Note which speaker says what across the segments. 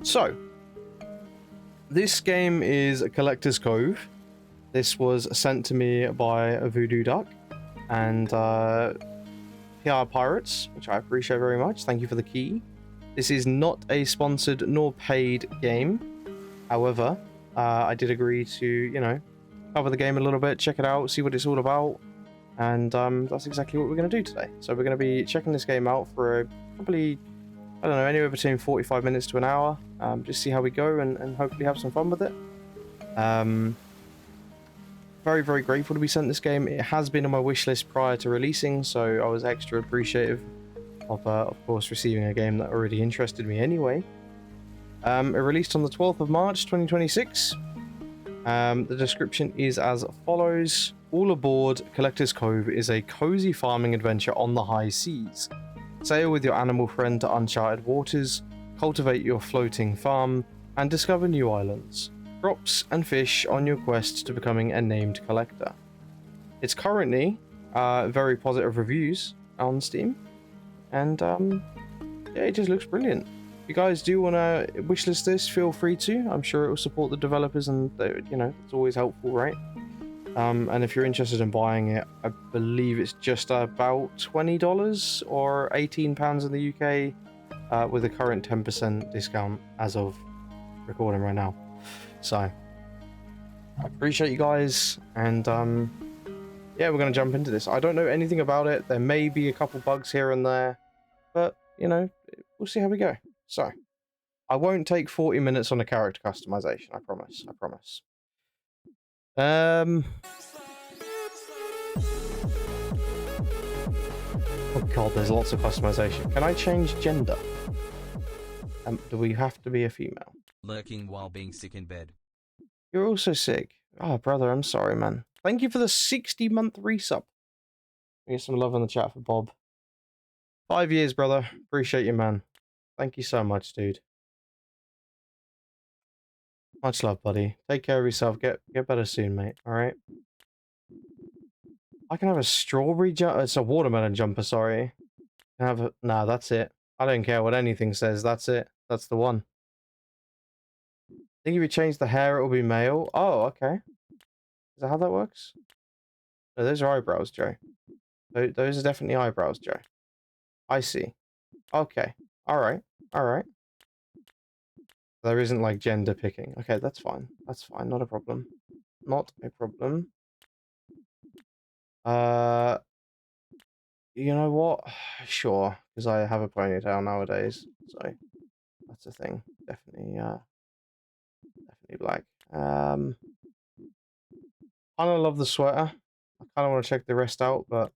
Speaker 1: So, this game is a Collector's Cove. This was sent to me by a Voodoo Duck and PR Pirates, which I appreciate very much. Thank you for the key. This is not a sponsored nor paid game. However, I did agree to, you know, cover the game a little bit, check it out, see what it's all about. And that's exactly what we're going to do today. So we're going to be checking this game out for probably, I don't know, anywhere between 45 minutes to an hour. Just see how we go and hopefully have some fun with it. Very, very grateful to be sent this game. It has been on my wish list prior to releasing, so I was extra appreciative of course, receiving a game that already interested me anyway. It released on the 12th of March 2026. The description is as follows. All aboard, Collector's Cove is a cozy farming adventure on the high seas. Sail with your animal friend to uncharted waters, cultivate your floating farm, and discover new islands, crops, and fish on your quest to becoming a named collector. It's currently very positive reviews on Steam, and yeah, it just looks brilliant. If you guys do want to wishlist this, feel free to. I'm sure it will support the developers, and you know, it's always helpful, right? And if you're interested in buying it, I believe it's just about $20 or £18 in the UK, with a current 10% discount as of recording right now. So, I appreciate you guys, and yeah, we're going to jump into this. I don't know anything about it. There may be a couple bugs here and there, but, you know, we'll see how we go. So, I won't take 40 minutes on a character customization, I promise. I promise. Oh god, there's lots of customization. Can I change gender? Do we have to be a female?
Speaker 2: Lurking while being sick in bed.
Speaker 1: You're also sick. Oh, brother, I'm sorry, man. Thank you for the 60-month resub. Get some love in the chat for Bob. 5 years, brother. Appreciate you, man. Thank you so much, dude. Much love, buddy. Take care of yourself. Get better soon, mate. All right. I can have a strawberry jumper. It's a watermelon jumper. Sorry. Can have a... Nah, that's it. I don't care what anything says. That's it. That's the one. I think if you change the hair, it will be male. Oh, okay. Is that how that works? No, those are eyebrows, Joe. Those are definitely eyebrows, Joe. I see. Okay. All right. All right. There isn't like gender picking. Okay, that's fine. That's fine. Not a problem. Not a problem. You know what? Sure, because I have a ponytail nowadays, so that's a thing. Definitely, definitely black. Kind of love the sweater. I kind of want to check the rest out, but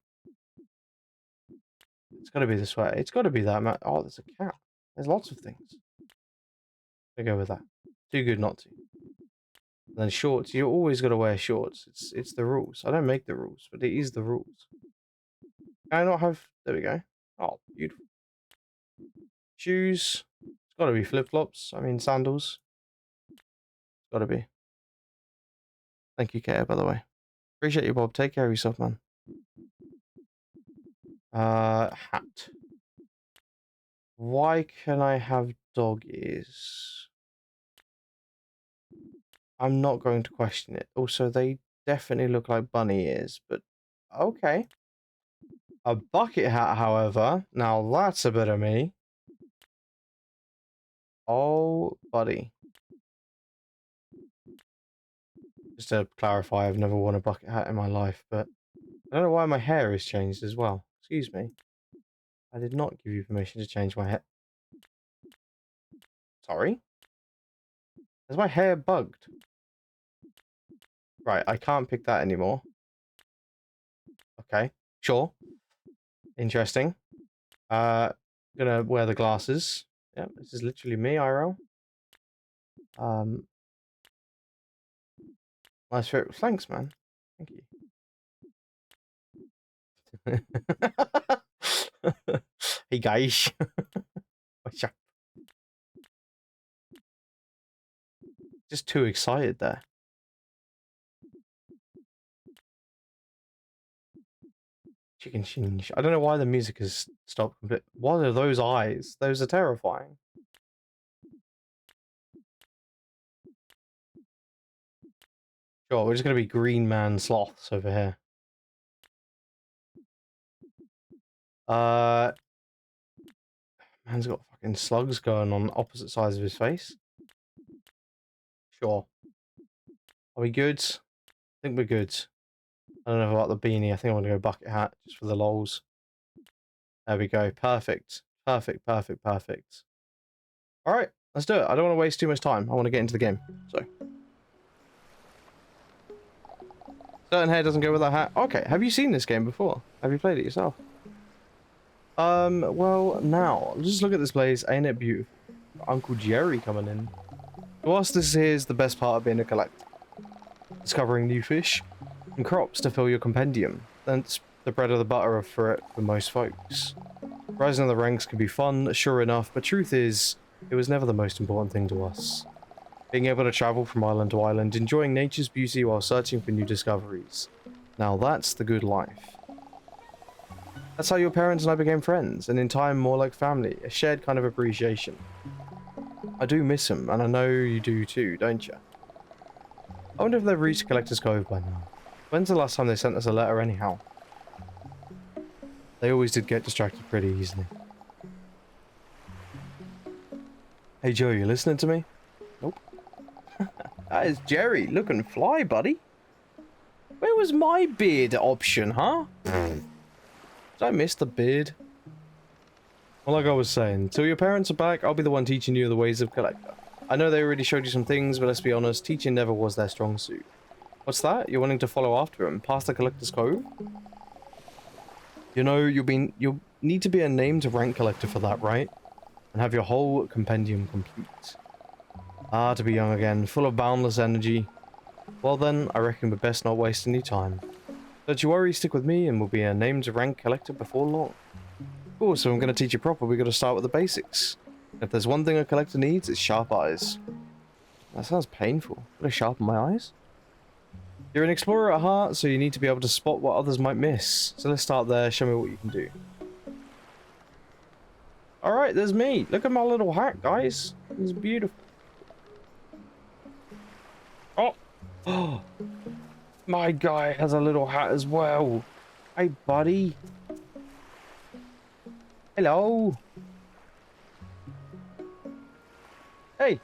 Speaker 1: it's got to be the sweater. It's got to be that, man. Oh, there's a cat. There's lots of things. I go with that. Too good not to. And then shorts. You always got to wear shorts. It's the rules. I don't make the rules, but it is the rules. Can I not have? There we go. Oh, beautiful. Shoes. It's got to be flip-flops. I mean, sandals. It's got to be. Thank you, Kate, by the way. Appreciate you, Bob. Take care of yourself, man. Hat. Why can I have dog ears? I'm not going to question it. Also, they definitely look like bunny ears, but okay. A bucket hat, however, now that's a bit of me. Oh, buddy. Just to clarify, I've never worn a bucket hat in my life, but I don't know why my hair has changed as well. Excuse me. I did not give you permission to change my hair. Sorry? Is my hair bugged? Right, I can't pick that anymore. Okay, sure. Interesting. Gonna wear the glasses. Yeah, this is literally me, IRL. Nice fit. Thanks, man. Thank you. Hey, guys. What's up? Just too excited there. Chicken shinge. I don't know why the music has stopped. What are those eyes? Those are terrifying. Sure, we're just gonna be green man sloths over here. Uh, man's got fucking slugs going on opposite sides of his face. Sure. Are we good? I think we're good. I don't know about the beanie. I think I want to go bucket hat just for the lols. There we go. Perfect. Perfect, perfect, perfect. Alright, let's do it. I don't want to waste too much time. I want to get into the game. So. Certain hair doesn't go with that hat. Okay, have you seen this game before? Have you played it yourself? Well, now, just look at this place. Ain't it beautiful? Uncle Jerry coming in. To us, this is the best part of being a collector. Discovering new fish and crops to fill your compendium. That's the bread or the butter for it for most folks. Rising in the ranks can be fun, sure enough, but truth is, it was never the most important thing to us. Being able to travel from island to island, enjoying nature's beauty while searching for new discoveries. Now that's the good life. That's how your parents and I became friends, and in time more like family, a shared kind of appreciation. I do miss them, and I know you do too, don't you? I wonder if they've reached Collector's Cove by now. When's the last time they sent us a letter anyhow? They always did get distracted pretty easily. Hey Joe, you listening to me? Nope. That is Jerry, looking fly, buddy. Where was my beard option, huh? Did I miss the beard? Well, like I was saying, till your parents are back, I'll be the one teaching you the ways of Collector. I know they already showed you some things, but let's be honest, teaching never was their strong suit. What's that? You're wanting to follow after him, past the Collector's Cove? You know, you'll need to be a named rank collector for that, right? And have your whole compendium complete. Ah, to be young again, full of boundless energy. Well then, I reckon we're best not waste any time. Don't you worry, stick with me and we'll be a named rank collector before long. Cool, so I'm going to teach you proper, we got to start with the basics. If there's one thing a collector needs, it's sharp eyes. That sounds painful. Got to sharpen my eyes? You're an explorer at heart, so you need to be able to spot what others might miss. So let's start there, show me what you can do. Alright, there's me. Look at my little hat, guys. It's beautiful. Oh! Oh! My guy has a little hat as well. Hey, buddy. Hello. Hey.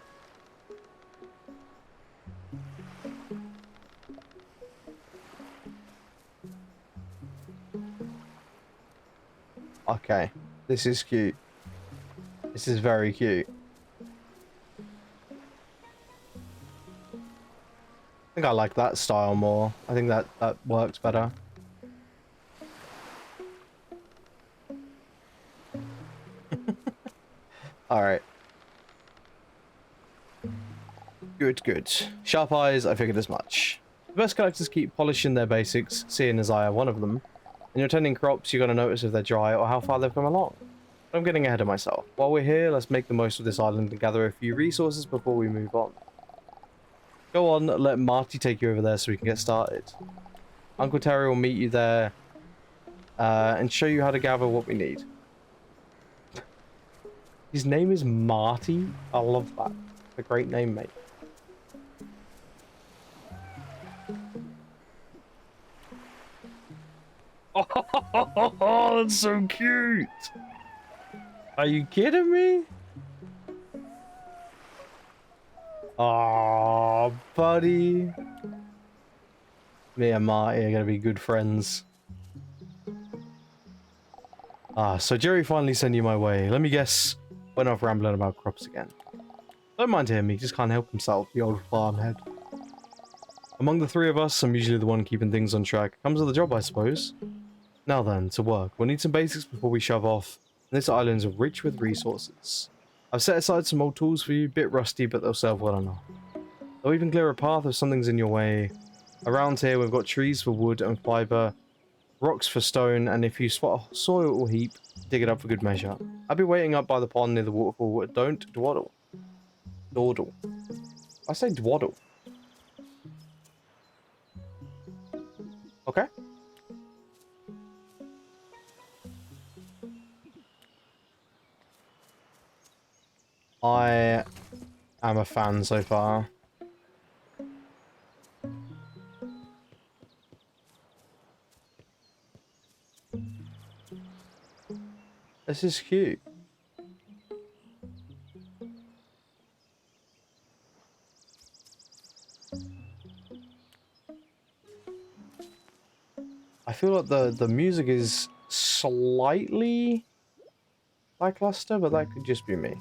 Speaker 1: Okay. This is cute. This is very cute. I think I like that style more. I think that works better. Alright. Good, good. Sharp eyes, I figured as much. The best collectors keep polishing their basics, seeing as I are one of them. When you're tending crops, you're going to notice if they're dry or how far they've come along. I'm getting ahead of myself. While we're here, let's make the most of this island and gather a few resources before we move on. Go on, let Marty take you over there so we can get started. Uncle Terry will meet you there and show you how to gather what we need. His name is Marty? I love that. It's a great name, mate. Oh, that's so cute! Are you kidding me? Aw, buddy. Me and Marty are gonna be good friends. Ah, so Jerry finally sent you my way. Let me guess, went off rambling about crops again. Don't mind him, he just can't help himself, the old farmhead. Among the three of us, I'm usually the one keeping things on track. Comes with the job, I suppose. Now then, to work. We'll need some basics before we shove off. This island's rich with resources. I've set aside some old tools for you, bit rusty, but they'll serve well enough. They'll even clear a path if something's in your way. Around here, we've got trees for wood and fibre, rocks for stone, and if you spot a soil heap, dig it up for good measure. I'll be waiting up by the pond near the waterfall. Don't dawdle. Dawdle. I say dwaddle. Okay. I am a fan so far. This is cute. I feel like the music is slightly lackluster, but that could just be me.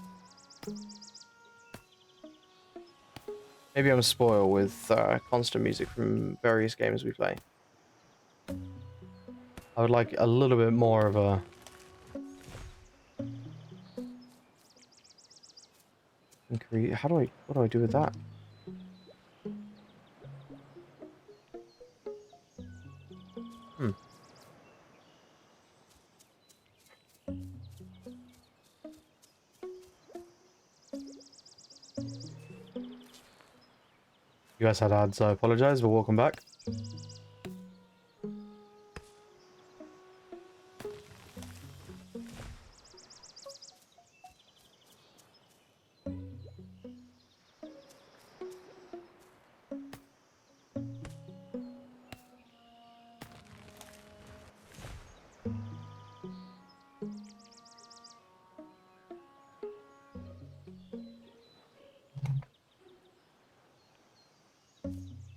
Speaker 1: Maybe I'm spoiled with constant music from various games we play. I would like a little bit more of a... How do what do I do with that? Hmm. You guys had ads, I apologize, but welcome back.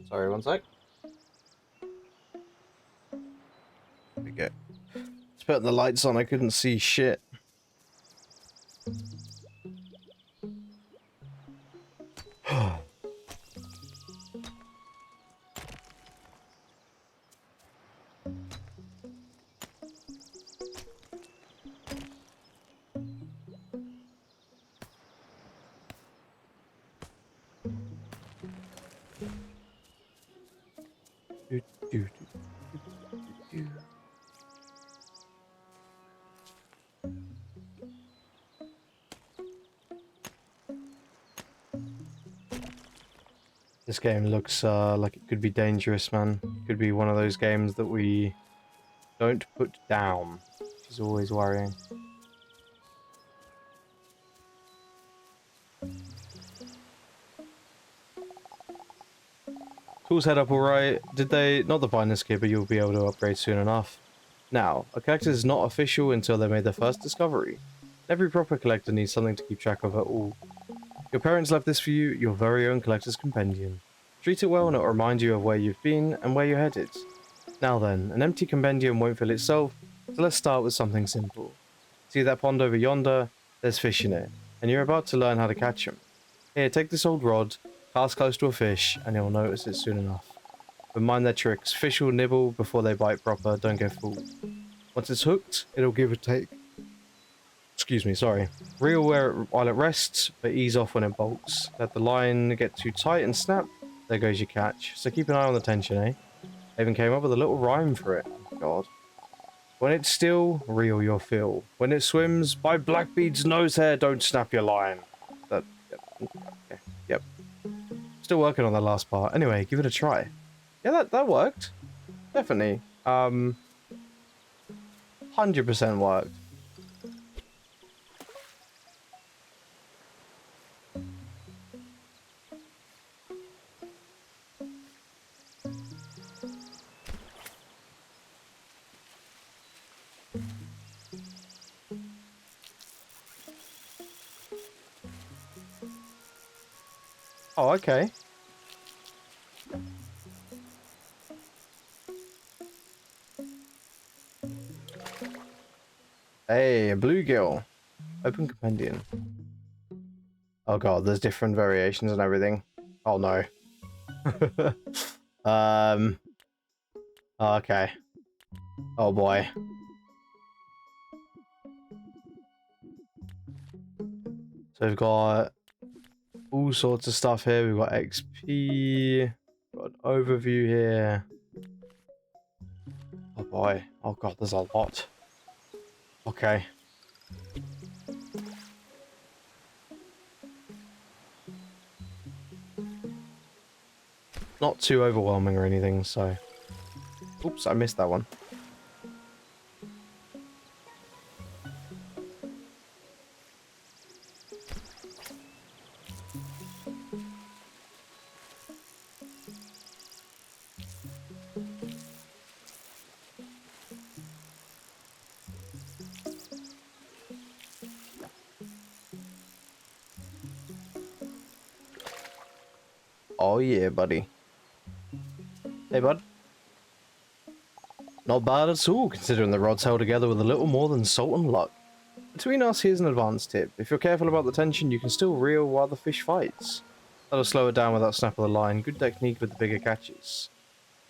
Speaker 1: Sorry, one sec. There we go. Just putting the lights on, I couldn't see shit. Do, do, do, do, do. This game looks like it could be dangerous, man. It could be one of those games that we don't put down, which is always worrying. Tools head up alright. Did they... Not the binder's kit, but you'll be able to upgrade soon enough. Now, a collector is not official until they made their first discovery. Every proper collector needs something to keep track of at all. Your parents left this for you, your very own collector's compendium. Treat it well and it'll remind you of where you've been and where you're headed. Now then, an empty compendium won't fill itself, so let's start with something simple. See that pond over yonder? There's fish in it, and you're about to learn how to catch them. Here, take this old rod, cast close to a fish, and you'll notice it soon enough. But mind their tricks, fish will nibble before they bite proper, don't get fooled. Once it's hooked, it'll give or take. Excuse me, sorry. Reel while it rests, but ease off when it bolts. Let the line get too tight and snap, there goes your catch. So keep an eye on the tension, eh? I even came up with a little rhyme for it. Oh, God. When it's still, reel your fill. When it swims, by Blackbeard's nose hair, don't snap your line. That, yep, okay, yep. Still working on that last part. Anyway, give it a try. Yeah, that worked. Definitely. 100% worked. Oh, okay. Hey, a bluegill. Open compendium. Oh god, there's different variations and everything. Oh no. um. Okay. Oh boy. So we've got all sorts of stuff here. We've got XP. Got an overview here. Oh boy. Oh god, there's a lot. Okay. Not too overwhelming or anything, so... Oops, I missed that one. Oh yeah, buddy. Hey, bud. Not bad at all, considering the rod's held together with a little more than salt and luck. Between us, here's an advanced tip. If you're careful about the tension, you can still reel while the fish fights. That'll slow it down without snap of the line. Good technique with the bigger catches.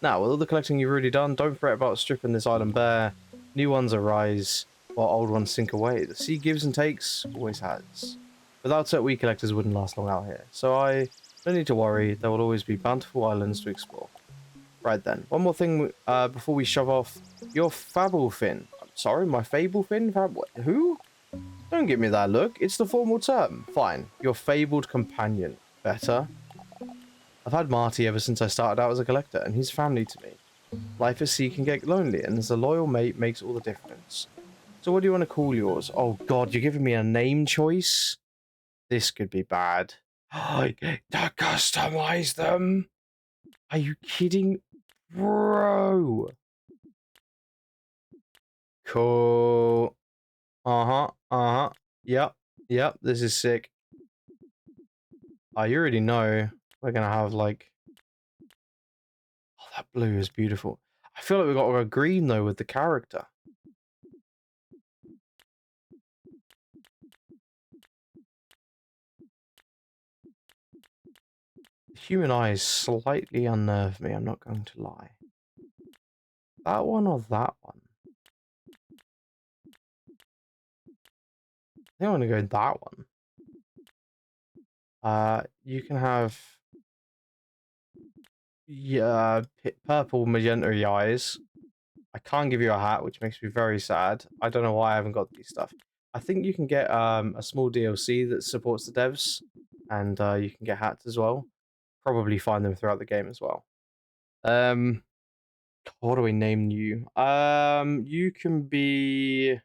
Speaker 1: Now, with all the collecting you've already done, don't fret about stripping this island bare. New ones arise, while old ones sink away. The sea gives and takes, always has. Without it, we collectors wouldn't last long out here. So don't need to worry, there will always be bountiful islands to explore. Right then, one more thing before we shove off. Your Fabelfin. I'm sorry, my Fablefin? Who? Don't give me that look, it's the formal term. Fine, your fabled companion. Better. I've had Marty ever since I started out as a collector, and he's family to me. Life at sea can get lonely, and as a loyal mate makes all the difference. So what do you want to call yours? Oh god, you're giving me a name choice? This could be bad. I get to customize them? Are you kidding? Bro! Cool. Uh-huh, uh-huh. Yep, this is sick. Oh, you already know we're gonna have, like... Oh, that blue is beautiful. I feel like we've got to go green, though, with the character. The human eyes slightly unnerve me, I'm not going to lie. That one or that one? I think I'm gonna go that one. You can have... Yeah, purple magenta eyes. I can't give you a hat, which makes me very sad. I don't know why I haven't got these stuff. I think you can get a small DLC that supports the devs, and you can get hats as well. Probably find them throughout the game as well. What do we name you? You can be...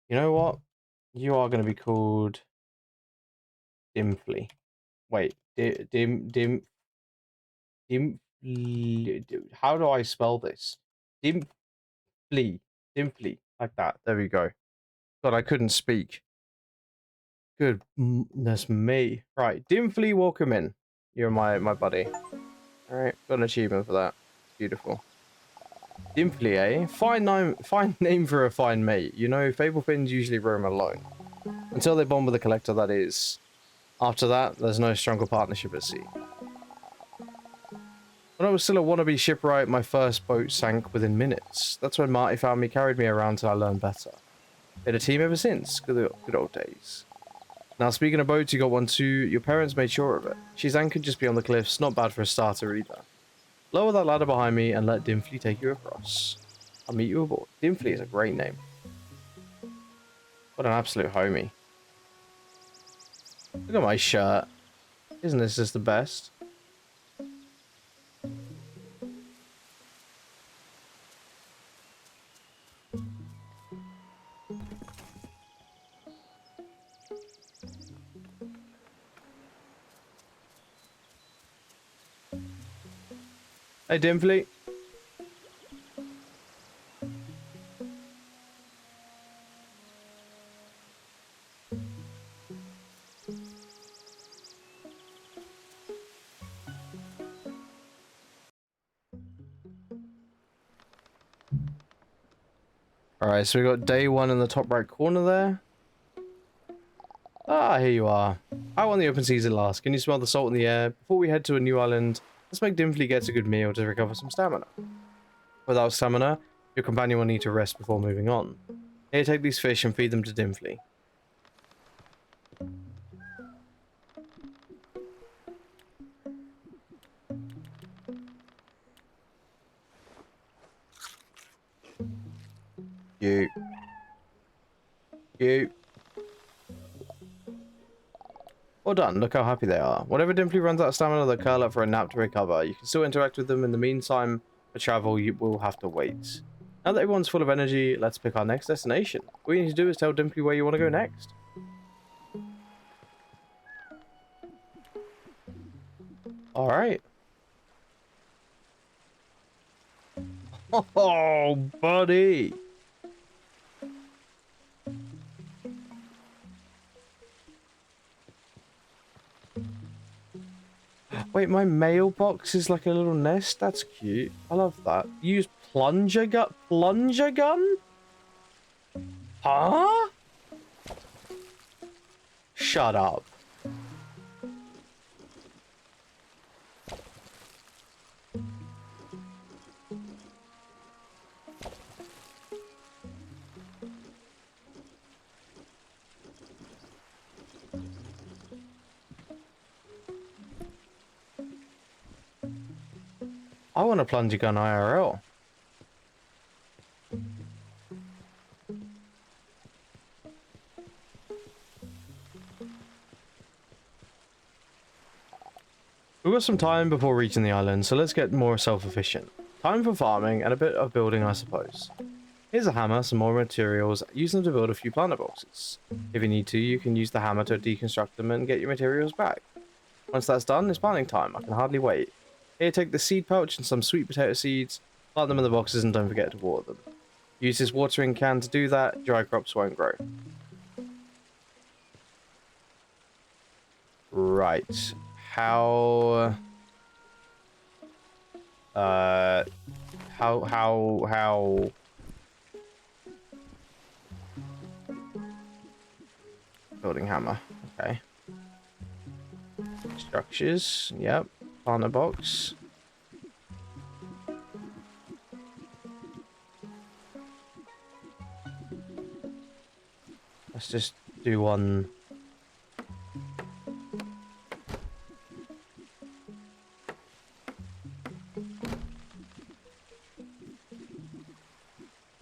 Speaker 1: You know what? You are going to be called Dimply. Wait, Dim... How do I spell this? Dimply. Dimply. Like that. There we go. God, I couldn't speak. Goodness me. Right, Dimfly, welcome in. You're my buddy. Alright, got an achievement for that. Beautiful. Dimfly, eh? Fine name for a fine mate. You know, Fablefins usually roam alone. Until they bond with a collector, that is. After that, there's no stronger partnership at sea. When I was still a wannabe shipwright, my first boat sank within minutes. That's when Marty found me, carried me around till I learned better. Been a team ever since. Good old days. Now, speaking of boats, you got one too. Your parents made sure of it. She's anchored just beyond the cliffs, not bad for a starter either. Lower that ladder behind me and let Dimfly take you across. I'll meet you aboard. Dimfly is a great name. What an absolute homie. Look at my shirt. Isn't this just the best? Hey, Dimfly. Alright, so we got day one in the top right corner there. Ah, here you are. Out on the open seas at last. Can you smell the salt in the air? Before we head to a new island, let's make Dimfly get a good meal to recover some stamina. Without stamina, your companion will need to rest before moving on. Here, take these fish and feed them to Dimfly. You. Well done, look how happy they are. Whenever Dimfly runs out of stamina, they'll curl up for a nap to recover. You can still interact with them in the meantime. For travel, you will have to wait. Now that everyone's full of energy, let's pick our next destination. All you need to do is tell Dimfly where you want to go next. Alright. Oh, buddy! Wait, my mailbox is like a little nest? That's cute. I love that. Use plunger gun? Plunger gun? Huh? Shut up. I want a plunger gun IRL. We've got some time before reaching the island, so let's get more self-efficient. Time for farming and a bit of building, I suppose. Here's a hammer, some more materials. Use them to build a few planter boxes. If you need to, you can use the hammer to deconstruct them and get your materials back. Once that's done, it's planting time. I can hardly wait. Here, take the seed pouch and some sweet potato seeds. Plant them in the boxes and don't forget to water them. Use this watering can to do that. Dry crops won't grow. Right. How... How... Building hammer. Okay. Structures. Yep. Planter box. Let's just do one.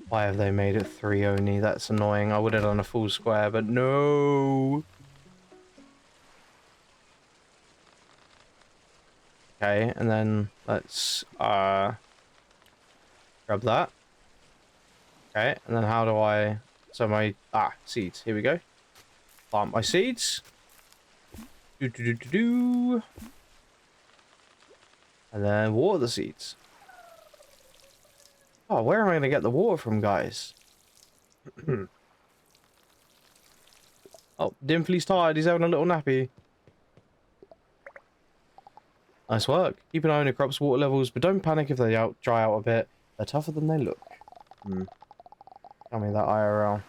Speaker 1: Why have they made it 3 only? That's annoying. I would have done a full square, but no. Okay, and then let's grab that. Okay, and then how do I... So my... seeds. Here we go. Plant my seeds. Do. And then water the seeds. Oh, where am I going to get the water from, guys? Oh, Dimflee's tired. He's having a little nappy. Nice work. Keep an eye on your crops' water levels, but don't panic if they dry out a bit. They're tougher than they look. Tell me that IRL. If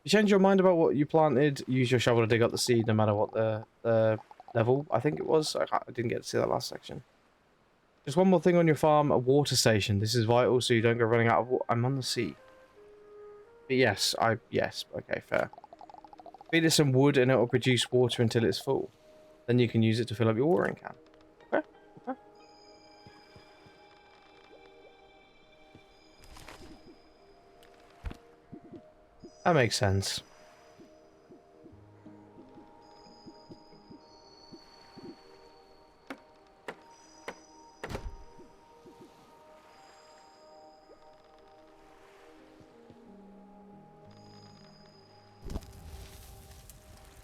Speaker 1: you change your mind about what you planted, use your shovel to dig up the seed, no matter what the level, I think it was. I didn't get to see that last section. Just one more thing on your farm, a water station. This is vital so you don't go running out of water. I'm on the sea. But yes, okay, fair. Feed it some wood and it will produce water until it's full. Then you can use it to fill up your watering can. Okay, okay. That makes sense.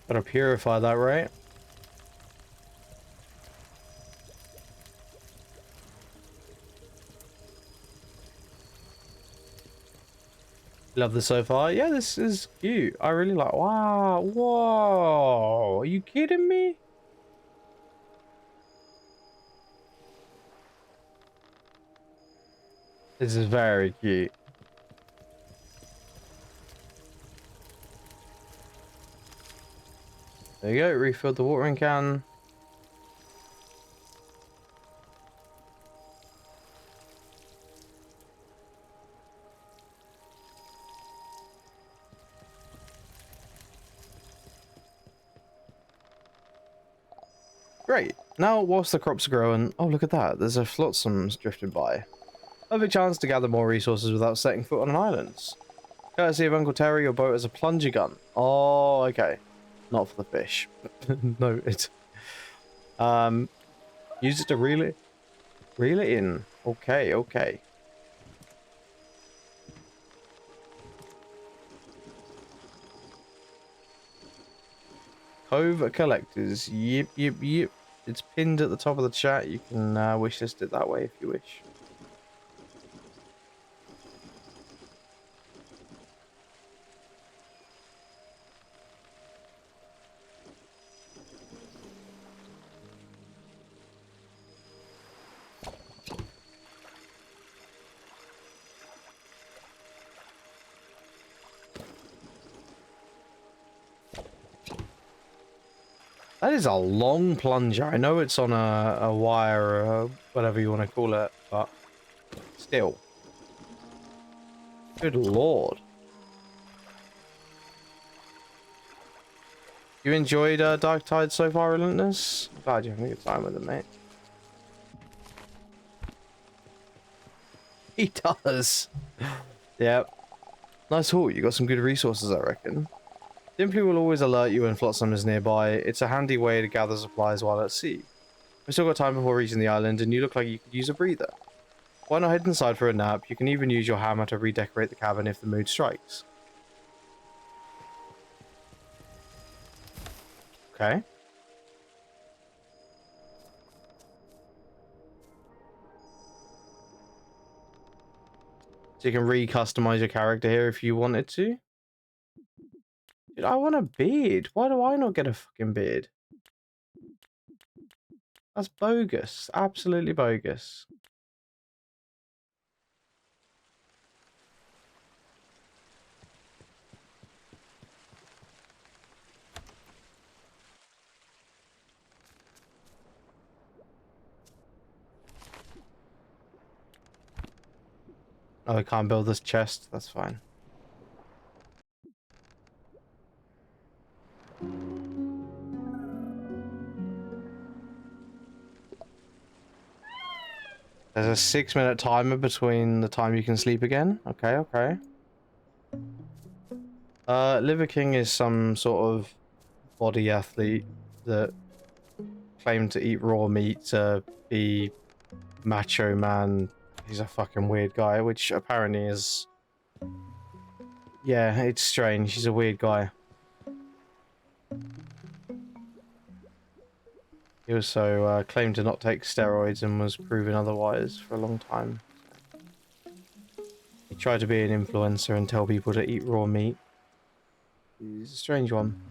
Speaker 1: Gotta purify that, right? Love this so far. Yeah, this is cute. I really like... Wow. Whoa. Are you kidding me? This is very cute. There you go. Refilled the watering can. Great. Now, whilst the crops are growing... Oh, look at that. There's a flotsams drifting by. Perfect chance to gather more resources without setting foot on an island. Courtesy of Uncle Terry, your boat has a plunger gun. Oh, okay. Not for the fish. No, it's... Use it to reel it in. Okay, okay. Cove collectors. Yep. It's pinned at the top of the chat. You can wishlist it that way if you wish. That is a long plunger. I know it's on a wire or whatever you want to call it, but still. Good lord. You enjoyed Dark Tide so far, Relentless? I'm glad you're having a good time with it, mate. He does. Yep. Nice haul. You got some good resources, I reckon. Simply will always alert you when Flotsam is nearby. It's a handy way to gather supplies while at sea. We've still got time before reaching the island, and you look like you could use a breather. Why not head inside for a nap? You can even use your hammer to redecorate the cabin if the mood strikes. Okay. So you can re-customize your character here if you wanted to. Dude, I want a beard. Why do I not get a fucking beard? That's bogus. Absolutely bogus. Oh, I can't build this chest. That's fine. There's a 6-minute timer between the time you can sleep again. Okay, okay. Liver King is some sort of body athlete that claimed to eat raw meat to be macho man. He's a fucking weird guy, which apparently is... Yeah, it's strange. He's a weird guy. He also claimed to not take steroids and was proven otherwise for a long time. He tried to be an influencer and tell people to eat raw meat. He's a strange one.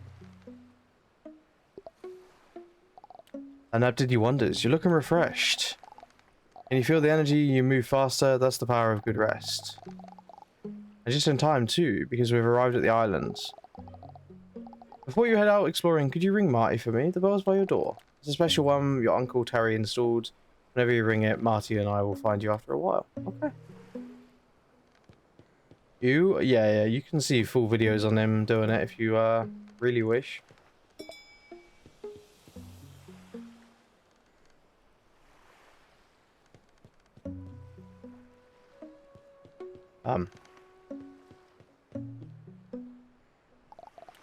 Speaker 1: And that did you wonders. You're looking refreshed. Can you feel the energy? You move faster. That's the power of good rest. And just in time too, because we've arrived at the island. Before you head out exploring, could you ring Marty for me? The bell's by your door. It's a special one your Uncle Terry installed. Whenever you ring it, Marty and I will find you after a while. Okay. Yeah, you can see full videos on him doing it if you really wish.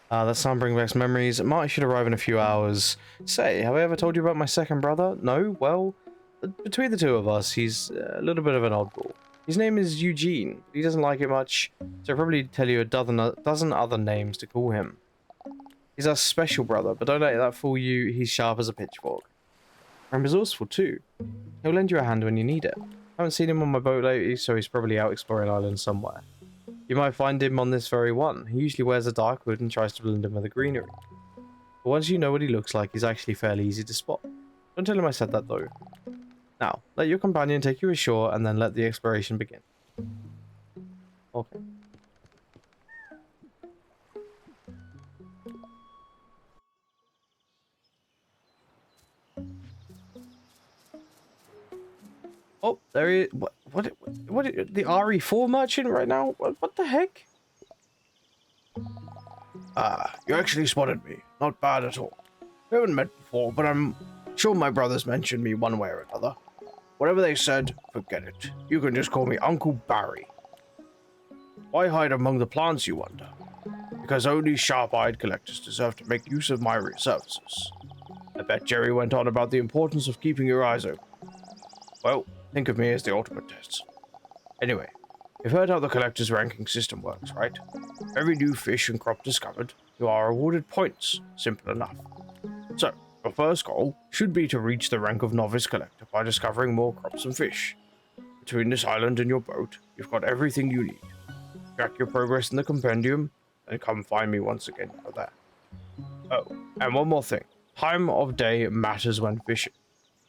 Speaker 1: That sound brings back memories. Marty should arrive in a few hours. Say, have I ever told you about my second brother? No? Well, between the two of us, he's a little bit of an oddball. His name is Eugene. He doesn't like it much, so I'll probably tell you a dozen other names to call him. He's our special brother, but don't let that fool you. He's sharp as a pitchfork. And resourceful too. He'll lend you a hand when you need it. I haven't seen him on my boat lately, so he's probably out exploring islands somewhere. You might find him on this very one. He usually wears a dark hood and tries to blend in with the greenery. But once you know what he looks like, he's actually fairly easy to spot. Don't tell him I said that though. Now, let your companion take you ashore and then let the exploration begin. Okay. Oh, there he is. What, the RE4 merchant right now? What the heck? Ah, you actually spotted me. Not bad at all. We haven't met before, but I'm sure my brothers mentioned me one way or another. Whatever they said, forget it. You can just call me Uncle Barry. Why hide among the plants, you wonder? Because only sharp-eyed collectors deserve to make use of my services. I bet Jerry went on about the importance of keeping your eyes open. Well, think of me as the ultimate test. Anyway, you've heard how the collector's ranking system works, right? For every new fish and crop discovered, you are awarded points. Simple enough. So, your first goal should be to reach the rank of novice collector by discovering more crops and fish. Between this island and your boat, you've got everything you need. Track your progress in the compendium, and come find me once again for that. Oh, and one more thing. Time of day matters when fishing.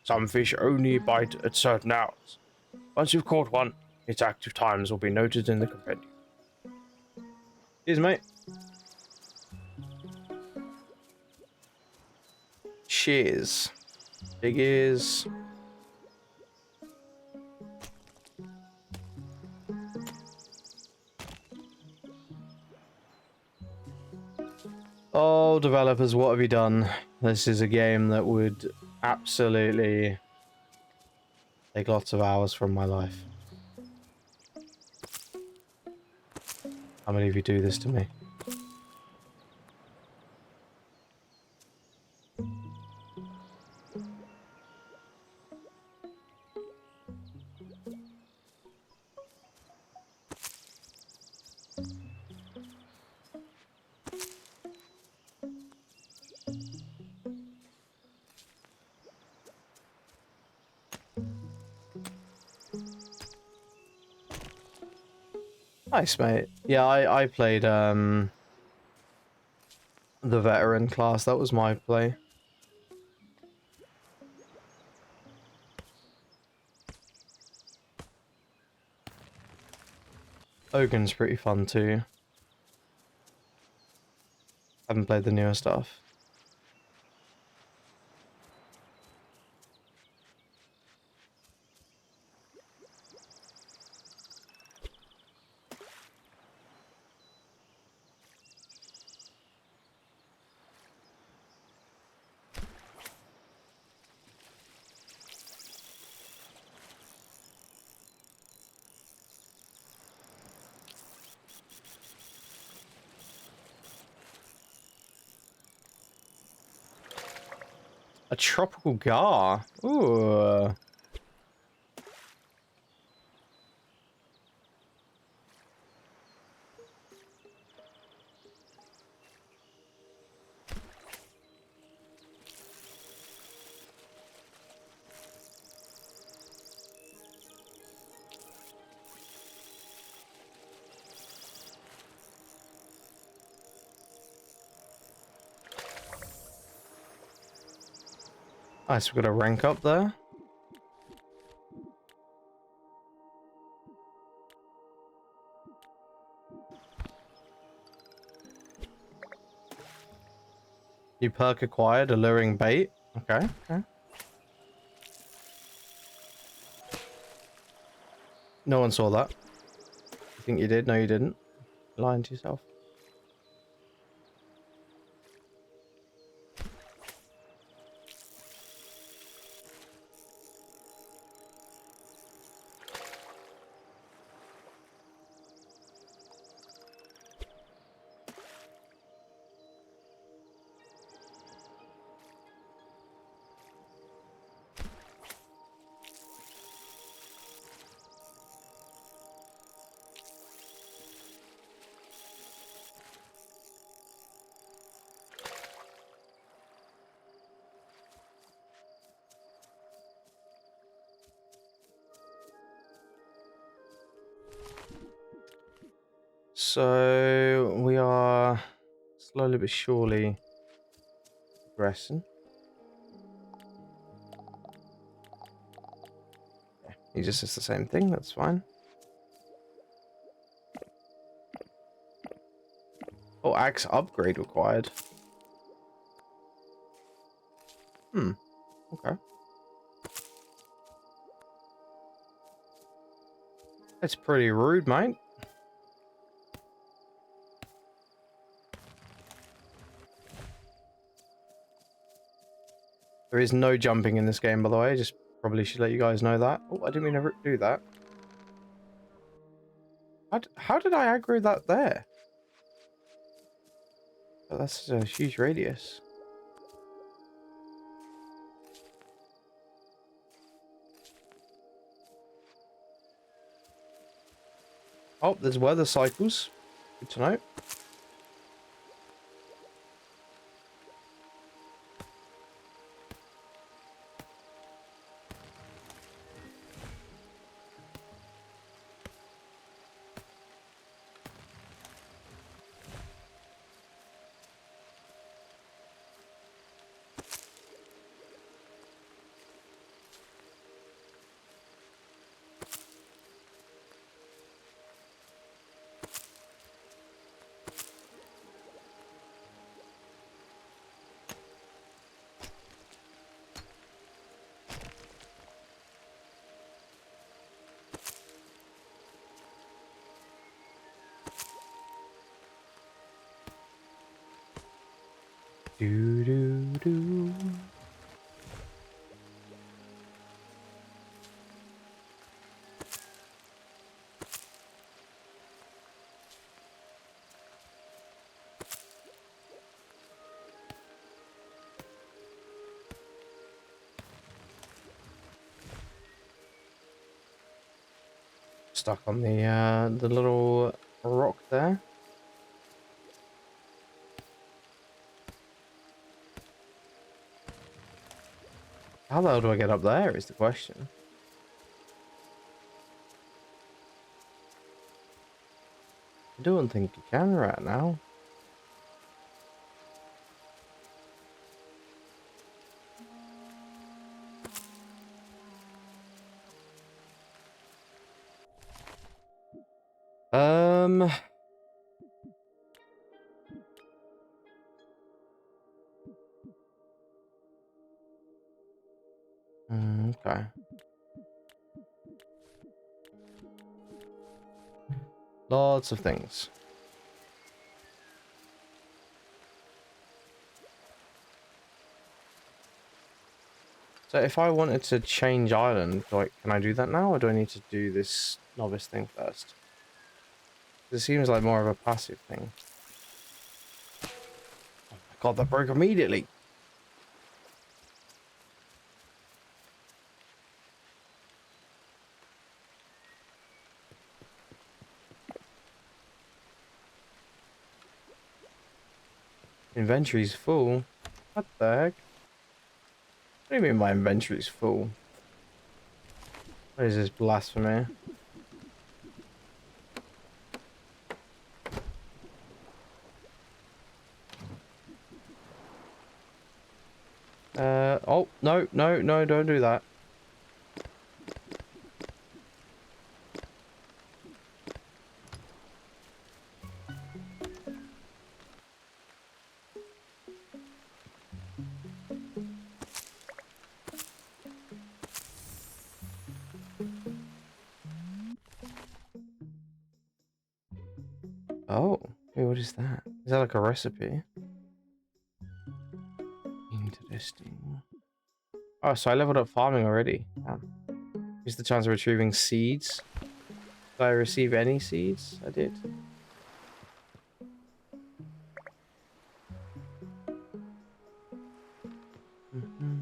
Speaker 1: Some fish only bite at certain hours. Once you've caught one, its active times will be noted in the compendium. Cheers, mate. shears. Big ears. Oh, developers, what have you done? This is a game that would absolutely take lots of hours from my life. How many of you do this to me? Nice, mate. Yeah, I played the veteran class. That was my play. Ogun's pretty fun too. Haven't played the newer stuff. A tropical gar. Ooh. Nice, we've got a rank up there. New perk acquired, alluring bait. Okay, okay. No one saw that. You think you did? No, you didn't. You're lying to yourself. So we are slowly but surely progressing. Yeah, he just says the same thing, that's fine. Oh, axe upgrade required. Hmm, okay. That's pretty rude, mate. There is no jumping in this game, by the way. Just probably should let you guys know that. Oh, I didn't mean to do that. How did I aggro that there? Oh, that's a huge radius. Oh, there's weather cycles. Good to know. Do do do. Stuck on the little rock there. How the hell do I get up there is the question. I don't think you can right now. Um, okay. Lots of things. So if I wanted to change island, like, can I do that now, or do I need to do this novice thing first? It seems like more of a passive thing. Oh my god, that broke immediately. Inventory's full. What the heck? What do you mean my inventory's full? What is this blasphemy? Oh, no, no, no, don't do that. Oh, wait, what is that? Is that like a recipe? Interesting. Oh, so I leveled up farming already. Damn. Here's the chance of retrieving seeds. Did I receive any seeds? I did. Mhm.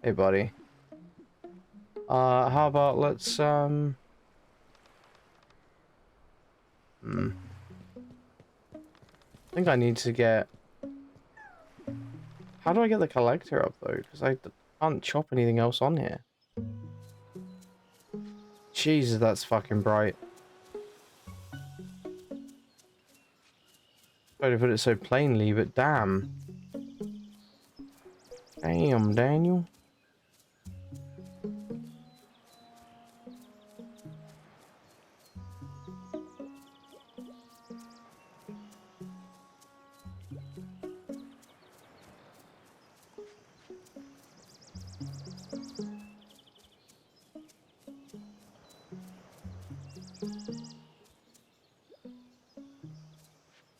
Speaker 1: Hey, buddy. How about Hmm. I think I need to get... How do I get the collector up, though? Because I can't chop anything else on here. Jesus, that's fucking bright. Sorry to put it so plainly, but damn. Damn, Daniel.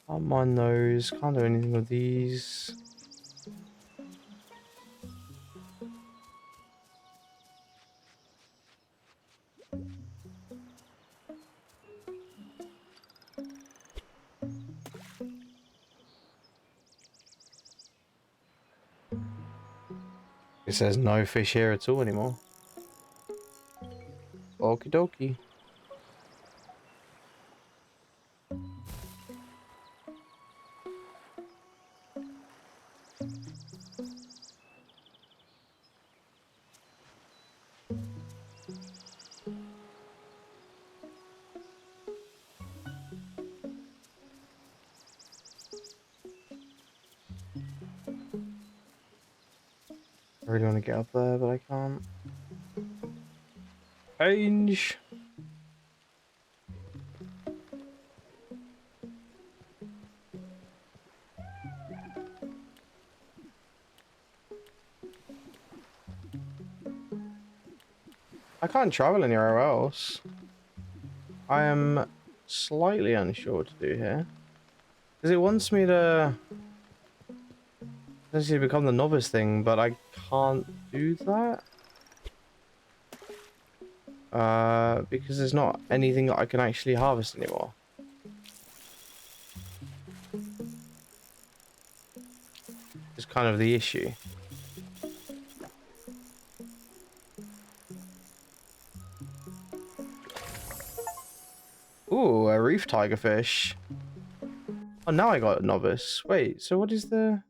Speaker 1: Can't mine those. Can't do anything with these. It says no fish here at all anymore. Okie dokie. I really want to get up there, but I can't. Change. I can't travel anywhere else. I am slightly unsure what to do here. Because it wants me to essentially become the novice thing, but I can't do that. Because there's not anything that I can actually harvest anymore. It's kind of the issue. Ooh, a reef tigerfish. Oh, now I got a novice. Wait, so what is the...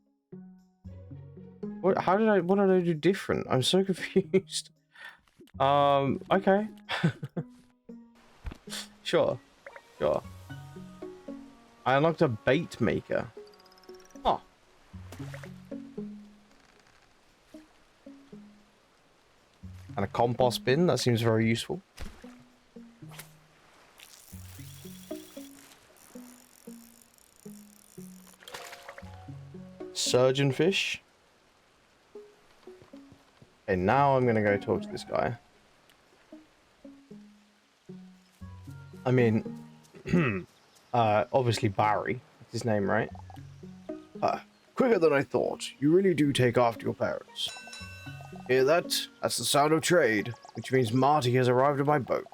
Speaker 1: What did I do different? I'm so confused. Okay. Sure, sure. I unlocked a bait maker. Oh. And a compost bin, that seems very useful. Surgeonfish. Okay, now I'm gonna go talk to this guy. I mean, obviously Barry. That's his name, right? Quicker than I thought. You really do take after your parents. Hear that? That's the sound of trade, which means Marty has arrived at my boat.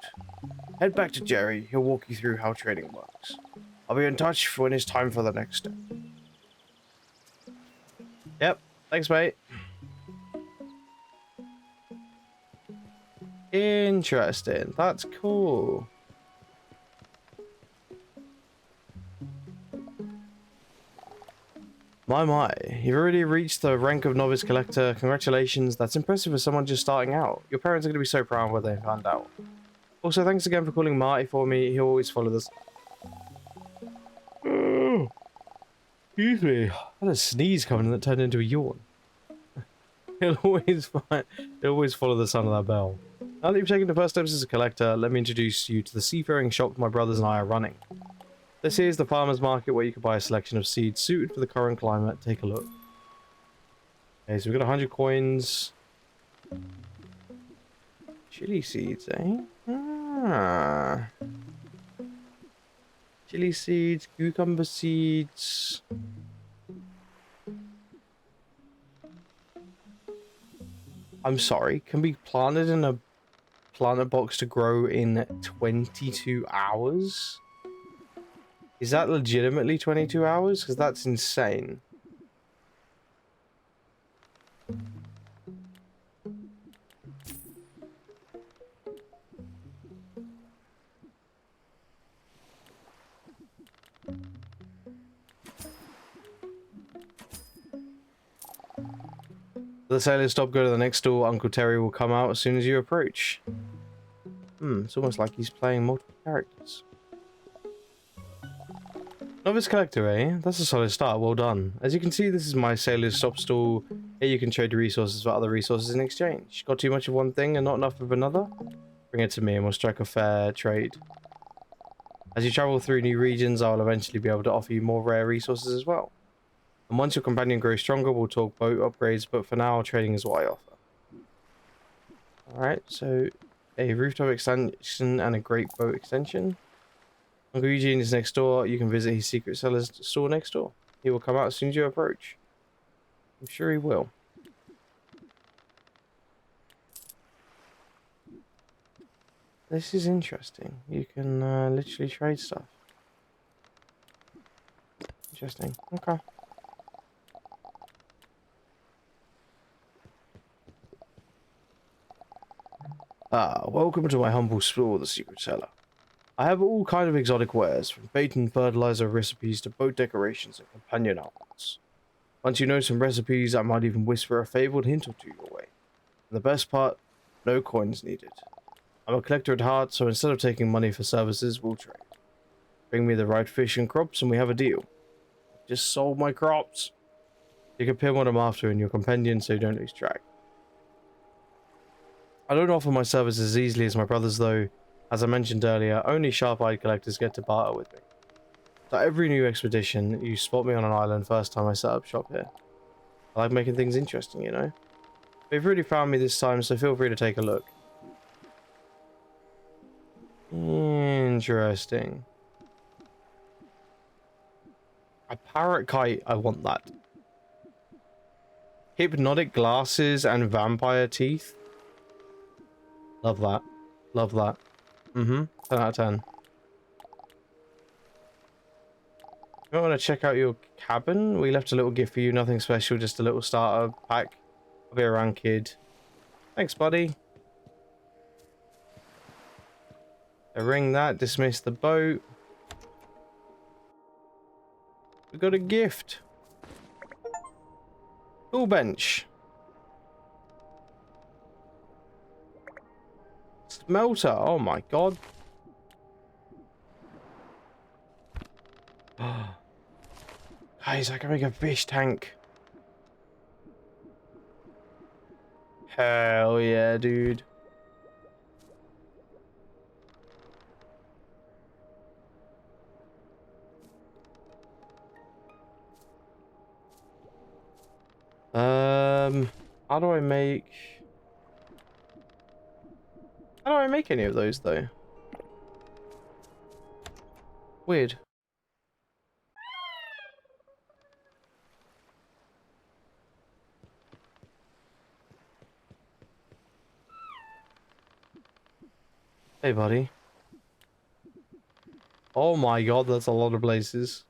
Speaker 1: Head back to Jerry. He'll walk you through how trading works. I'll be in touch when it's time for the next step. Yep. Thanks, mate. Interesting. That's cool. My. You've already reached the rank of novice collector. Congratulations. That's impressive for someone just starting out. Your parents are going to be so proud when they find out. Also, thanks again for calling Marty for me. He'll always follow this. Oh, excuse me. I had a sneeze coming that turned into a yawn. He'll always follow the sound of that bell. Now that you've taken the first steps as a collector, let me introduce you to the seafaring shop my brothers and I are running. This here is the farmer's market where you can buy a selection of seeds suited for the current climate. Take a look. Okay, so we've got 100 coins. Chili seeds, eh? Ah. Chili seeds, cucumber seeds. I'm sorry, can be planted in a planter box to grow in 22 hours? Is that legitimately 22 hours? Because that's insane. The sailors stop, go to the next door. Uncle Terry will come out as soon as you approach. It's almost like he's playing multiple characters. Novice collector, eh? That's a solid start, well done. As you can see, this is my sailor's shop stall. Here you can trade resources for other resources in exchange. Got too much of one thing and not enough of another? Bring it to me and we'll strike a fair trade. As you travel through new regions, I will eventually be able to offer you more rare resources as well. And once your companion grows stronger, we'll talk boat upgrades, but for now, trading is what I offer. Alright, so a rooftop extension and a great boat extension. Uncle Eugene is next door. You can visit his secret seller's store next door. He will come out as soon as you approach. I'm sure he will. This is interesting. You can literally trade stuff. Interesting. Okay. Welcome to my humble store, the secret seller. I have all kind of exotic wares, from bait and fertilizer recipes to boat decorations and companion outfits. Once you know some recipes, I might even whisper a fabled hint or two your way. And the best part, no coins needed. I'm a collector at heart, so instead of taking money for services, we'll trade. Bring me the right fish and crops and we have a deal. Just sold my crops. You can pin what I'm after in your companion so you don't lose track. I don't offer my services as easily as my brothers though. As I mentioned earlier, only sharp-eyed collectors get to barter with me. So every new expedition, you spot me on an island first time I set up shop here. I like making things interesting, you know? They've really found me this time, so feel free to take a look. Interesting. A parrot kite, I want that. Hypnotic glasses and vampire teeth. Love that. Love that. 10 out of 10. You want to check out your cabin? We left a little gift for you. Nothing special, just a little starter pack. I'll be around, kid. Thanks, buddy. Ring that. Dismiss the boat. We got a gift. Tool bench. Smelter. Oh my god. Guys, I can make a fish tank. Hell yeah, dude. How do I make... How do I make any of those, though? Weird. Hey, buddy. Oh my god, that's a lot of places.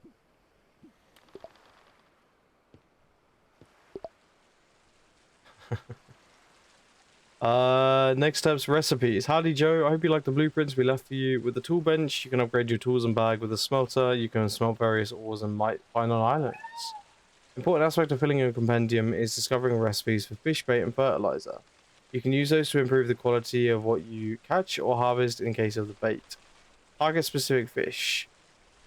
Speaker 1: Next steps, recipes. Howdy, Joe. I hope you like the blueprints we left for you. With the tool bench, you can upgrade your tools and bag. With the smelter, you can smelt various ores and might find on islands. Important aspect of filling your compendium is discovering recipes for fish bait and fertilizer. You can use those to improve the quality of what you catch or harvest in case of the bait. Target specific fish.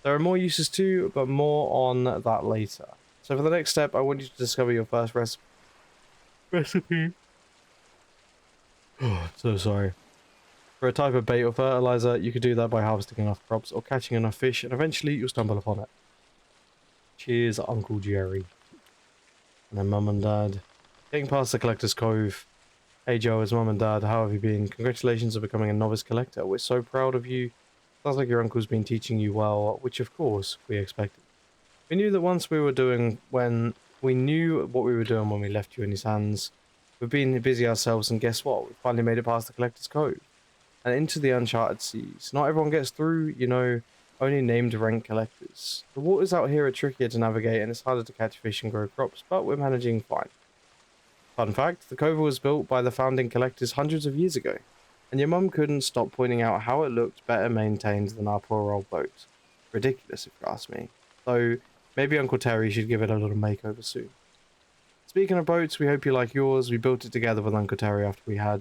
Speaker 1: There are more uses too, but more on that later. So for the next step, I want you to discover your first recipe. Oh, so sorry. For a type of bait or fertilizer, you could do that by harvesting enough crops or catching enough fish, and eventually you'll stumble upon it. Cheers, Uncle Jerry. And then Mum and Dad. Getting past the Collector's Cove. Hey Joe, it's Mum and Dad. How have you been? Congratulations on becoming a novice collector. We're so proud of you. Sounds like your uncle's been teaching you well, which of course we expected. We knew that once we were doing when we knew what we were doing when we left you in his hands. We've been busy ourselves, and guess what? We finally made it past the Collector's Cove and into the uncharted seas. Not everyone gets through, you know, only named rank collectors. The waters out here are trickier to navigate and it's harder to catch fish and grow crops, but we're managing fine. Fun fact, the Cove was built by the founding collectors hundreds of years ago, and your mum couldn't stop pointing out how it looked better maintained than our poor old boat. Ridiculous if you ask me. Though, maybe Uncle Terry should give it a little makeover soon. Speaking of boats, we hope you like yours. We built it together with Uncle Terry after we had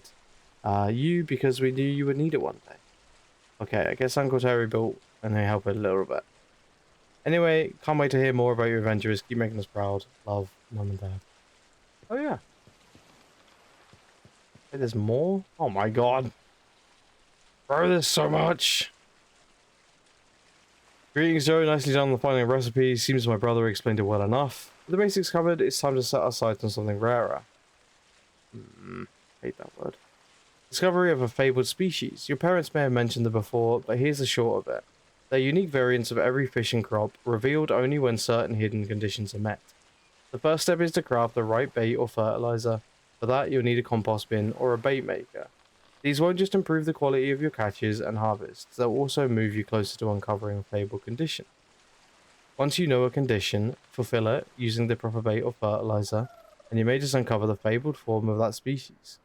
Speaker 1: you because we knew you would need it one day. Okay, I guess Uncle Terry built and they help it a little bit. Anyway, can't wait to hear more about your adventures. Keep making us proud. Love, Mum and Dad. Oh yeah. Hey, there's more? Oh my god. Bro, there's so much. Greetings, Joe. Nicely done on the finding of recipes. Seems my brother explained it well enough. With the basics covered, it's time to set our sights on something rarer. Hate that word. Discovery of a fabled species. Your parents may have mentioned it before, but here's the short of it. They're unique variants of every fishing crop, revealed only when certain hidden conditions are met. The first step is to craft the right bait or fertilizer. For that, you'll need a compost bin or a bait maker. These won't just improve the quality of your catches and harvests, they'll also move you closer to uncovering a fabled condition. Once you know a condition, fulfill it using the proper bait or fertilizer, and you may just uncover the fabled form of that species.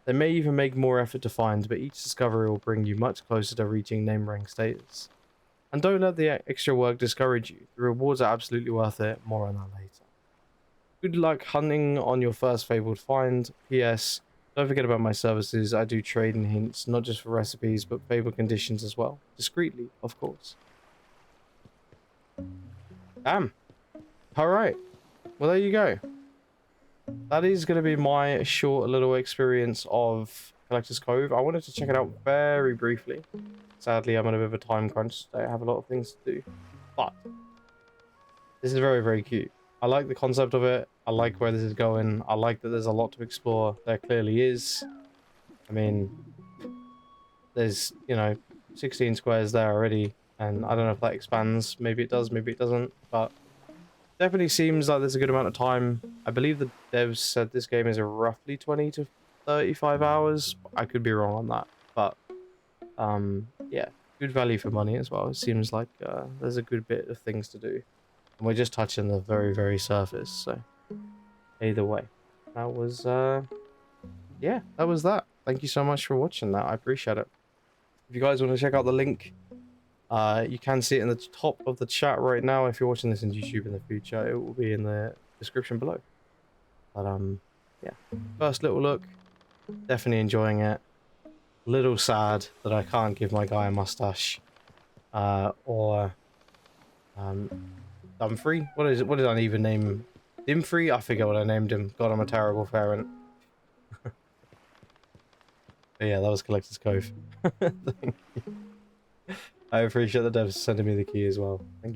Speaker 1: They may even make more effort to find, but each discovery will bring you much closer to reaching name rank status. And don't let the extra work discourage you. The rewards are absolutely worth it. More on that later. Good luck hunting on your first fabled find. P.S. Don't forget about my services. I do trade and hints, not just for recipes, but fabled conditions as well. Discreetly, of course. Damn. Alright. Well, there you go. That is going to be my short little experience of Collector's Cove. I wanted to check it out very briefly. Sadly, I'm on a bit of a time crunch today. I have a lot of things to do. But this is very, very cute. I like the concept of it. I like where this is going. I like that there's a lot to explore. There clearly is. I mean, there's, you know, 16 squares there already, and I don't know if that expands. Maybe it does, maybe it doesn't, but definitely seems like there's a good amount of time. I believe the devs said this game is a roughly 20 to 35 hours. I could be wrong on that, but yeah, good value for money as well. It seems like there's a good bit of things to do, and we're just touching the very, very surface. So either way, that was yeah, that was that. Thank you so much for watching that. I appreciate it. If you guys want to check out the link, you can see it in the top of the chat right now. If you're watching this in YouTube in the future, it will be in the description below. But yeah, first little look, definitely enjoying it. Little sad that I can't give my guy a mustache, or Dumfrey. What is it? What did I even name Dimfrey? I forget what I named him. God, I'm a terrible parent. But yeah, that was Collector's Cove. I appreciate the devs sending me the key as well. Thank you.